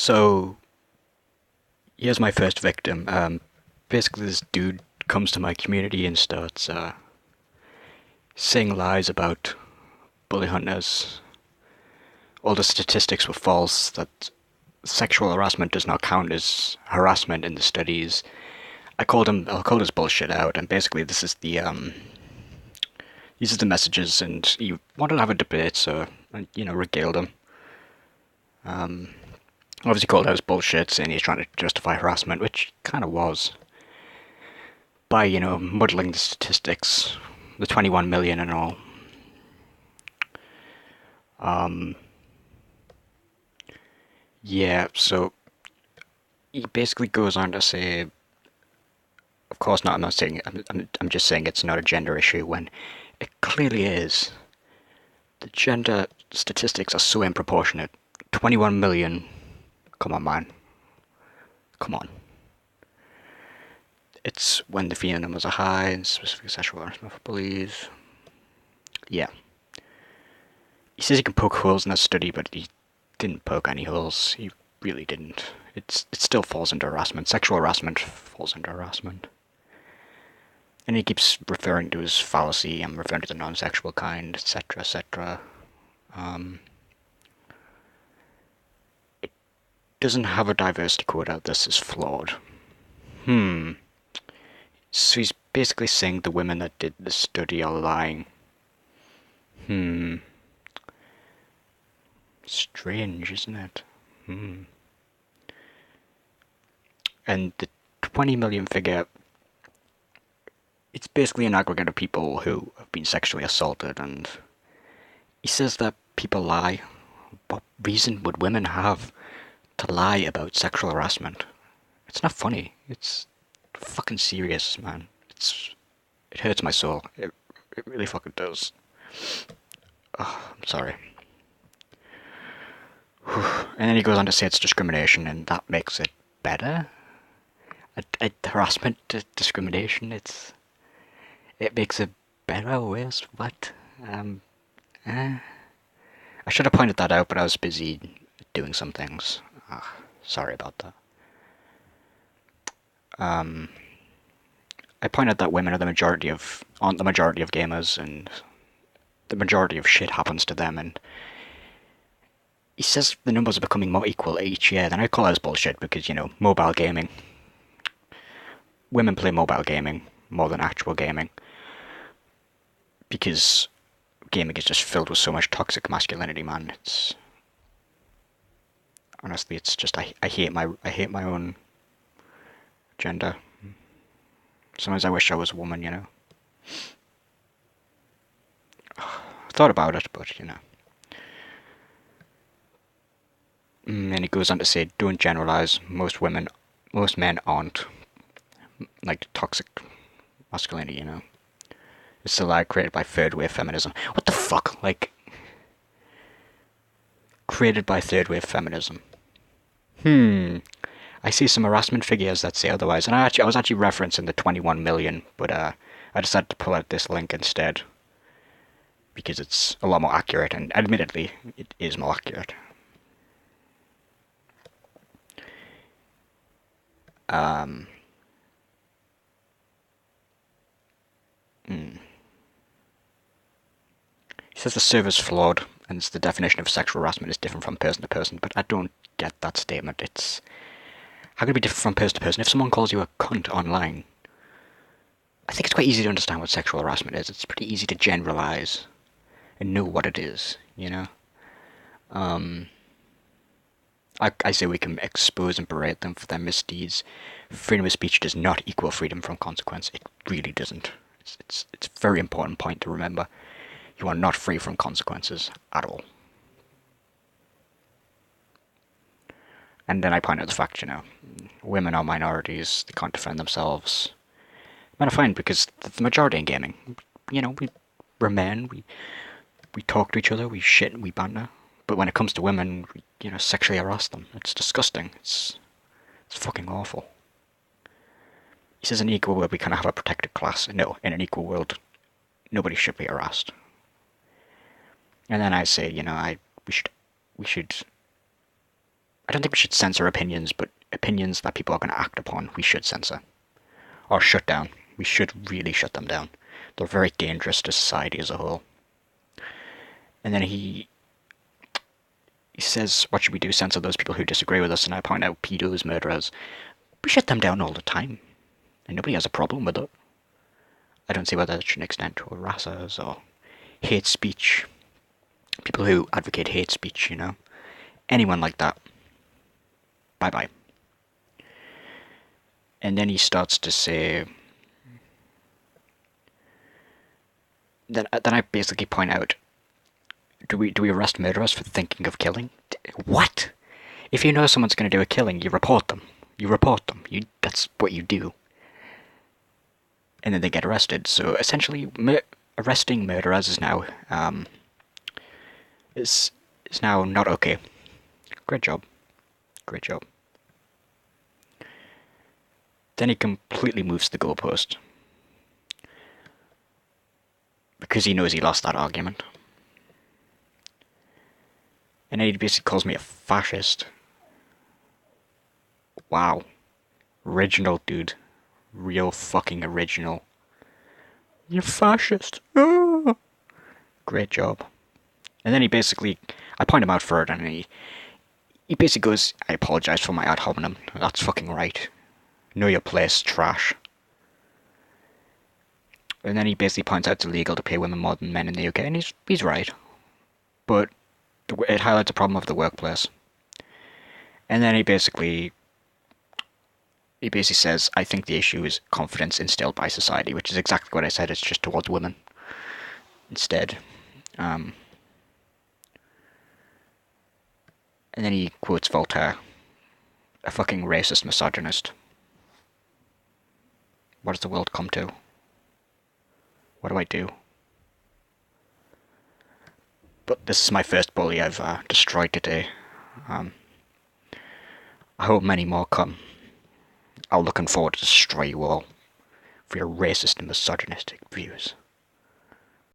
So here's my first victim. Basically, this dude comes to my community and starts saying lies about bully hunters. All the statistics were false. That sexual harassment does not count as harassment in the studies. I called his bullshit out, and basically these are the messages, and he wanted to have a debate, so regaled him. Obviously called out his bullshit, saying he's trying to justify harassment, which kind of was by muddling the statistics, the 21 million and all. Um, yeah, so he basically goes on to say, of course not. I'm not saying. I'm just saying it's not a gender issue when it clearly is. The gender statistics are so disproportionate. 21 million. Come on, man. Come on. It's when the female numbers are high and specific sexual harassment for bullies. Yeah. He says he can poke holes in that study, but he didn't poke any holes. He really didn't. It still falls under harassment. Sexual harassment falls under harassment. And he keeps referring to his fallacy and referring to the non-sexual kind, etc., etc. It doesn't have a diversity quota. This is flawed. So he's basically saying the women that did the study are lying. Strange, isn't it? And the 20 million figure, it's basically an aggregate of people who have been sexually assaulted, and he says that people lie. What reason would women have to lie about sexual harassment? It's not funny. It's fucking serious, man. It hurts my soul. It really fucking does. Oh, I'm sorry. And then he goes on to say it's discrimination, and that makes it better. Harassment, discrimination. It makes it better or worse. What? I should have pointed that out, but I was busy doing some things. Sorry about that. I pointed that women are aren't the majority of gamers, and the majority of shit happens to them. And he says the numbers are becoming more equal each year. Then I call that bullshit because mobile gaming. Women play mobile gaming more than actual gaming because gaming is just filled with so much toxic masculinity, man. It's honestly, it's just I hate my own gender. Sometimes I wish I was a woman. I thought about it, but And he goes on to say, don't generalize. Most men aren't like toxic masculinity. It's a lie created by third wave feminism. What the fuck? Like, created by third wave feminism. I see some harassment figures that say otherwise, and I was actually referencing the 21 million, but I decided to pull out this link instead because it's a lot more accurate, and admittedly, it is more accurate. He says the server's flawed, and the definition of sexual harassment is different from person to person, but I don't get that statement. How can it be different from person to person? If someone calls you a cunt online, I think it's quite easy to understand what sexual harassment is. It's pretty easy to generalize and know what it is, I say we can expose and berate them for their misdeeds. Freedom of speech does not equal freedom from consequence. It really doesn't. It's a very important point to remember. You are not free from consequences at all. And then I point out the fact, women are minorities, they can't defend themselves. Men are fine because the majority in gaming, we're men, we talk to each other, we shit and we banter. But when it comes to women, we, sexually harass them. It's disgusting. It's fucking awful. He says in an equal world we cannot have a protected class. No, in an equal world, nobody should be harassed. And then I say, we should I don't think we should censor opinions, but opinions that people are going to act upon, we should censor. Or shut down. We should really shut them down. They're very dangerous to society as a whole. And then he says, what should we do? Censor those people who disagree with us, and I point out pedos, murderers. We shut them down all the time. And nobody has a problem with it. I don't see whether it should extend to harassers or hate speech. People who advocate hate speech, you know. Anyone like that. Bye-bye. And then he starts to say... Then I basically point out, do we arrest murderers for thinking of killing? What? If you know someone's going to do a killing, you report them. You report them. That's what you do. And then they get arrested. So essentially, arresting murderers is now is now not okay. Great job. Great job. Then he completely moves the goalpost. Because he knows he lost that argument. And then he basically calls me a fascist. Wow. Original, dude. Real fucking original. You're fascist. Ah! Great job. And then he basically... I point him out for it, and he basically goes, I apologise for my ad hominem. That's fucking right. Know your place, trash. And then he basically points out it's illegal to pay women more than men in the UK, and he's right. But it highlights a problem of the workplace. And then he basically says, I think the issue is confidence instilled by society, which is exactly what I said, it's just towards women instead. And then he quotes Voltaire, a fucking racist misogynist. What does the world come to? What do I do? But this is my first bully I've destroyed today. I hope many more come. I'm looking forward to destroy you all for your racist and misogynistic views.